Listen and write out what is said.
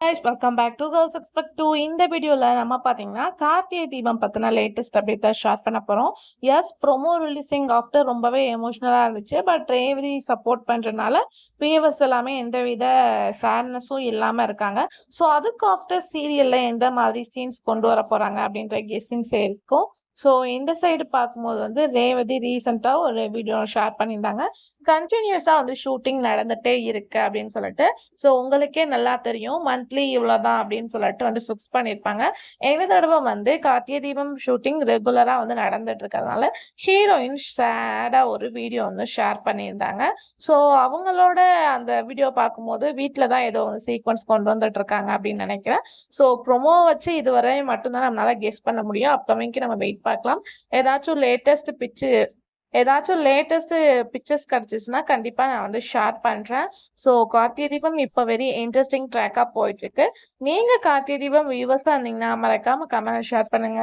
Guys welcome back to girls expect to. இந்த வீடியோவில் நம்ம பார்த்தீங்கன்னா கார்த்திகை தீபம் பற்றின லேட்டஸ்ட் அப்டேட் தான் ஷேர் பண்ண போகிறோம். எஸ், ப்ரொமோ ரிலீசிங் ஆஃப்டர் ரொம்பவே எமோஷ்னலாக இருந்துச்சு. பட் ரேவதி சப்போர்ட் பண்ணுறதுனால வியூவர்ஸ் எல்லாமே எந்தவித சேட்னஸும் இல்லாமல் இருக்காங்க. ஸோ அதுக்கு ஆஃப்டர் சீரியலில் எந்த மாதிரி சீன்ஸ் கொண்டு வர போகிறாங்க அப்படின்ற கெஸ்ஸிங்ஸ் இருக்கும். ஸோ இந்த சைடு பார்க்கும்போது ரேவதி ரீசெண்டாக ஒரு வீடியோ ஷேர் பண்ணியிருந்தாங்க. கண்டினியூஸாக ஷூட்டிங் நடந்துகிட்டே இருக்கு அப்படின்னு சொல்லிட்டு. ஸோ உங்களுக்கே நல்லா தெரியும், மந்த்லி இவ்வளோதான் அப்படின்னு சொல்லிட்டு ஃபிக்ஸ் பண்ணியிருப்பாங்க. இந்த தடவை கார்த்திகை தீபம் ஷூட்டிங் ரெகுலராக நடந்துட்டு இருக்கிறதுனால ஹீரோயின் சேடாக ஒரு வீடியோ ஷேர் பண்ணியிருந்தாங்க. ஸோ அவங்களோட அந்த வீடியோ பார்க்கும்போது வீட்டில் தான் ஏதோ சீக்வன்ஸ் கொண்டு வந்துட்டு இருக்காங்க அப்படின்னு நினைக்கிறேன். ஸோ ப்ரொமோ வச்சு இதுவரை மட்டும்தான் நம்மளால கெஸ் பண்ண முடியும். அப்கமிங்க்கு நம்ம வெயிட் பார்க்கலாம். ஏதாச்சும் லேட்டஸ்ட் பிக்சர்ஸ் கிடைச்சிச்சுன்னா கண்டிப்பா நான் ஷேர் பண்றேன். ஸோ கார்த்திகை தீபம் இப்போ வெரி இன்ட்ரெஸ்டிங் ட்ராக்கா போயிட்டு இருக்கு. நீங்க கார்த்திகை தீபம் வியூவர்ஸா இருந்தீங்கன்னா மறக்காம கமெண்ட் ஷேர் பண்ணுங்க.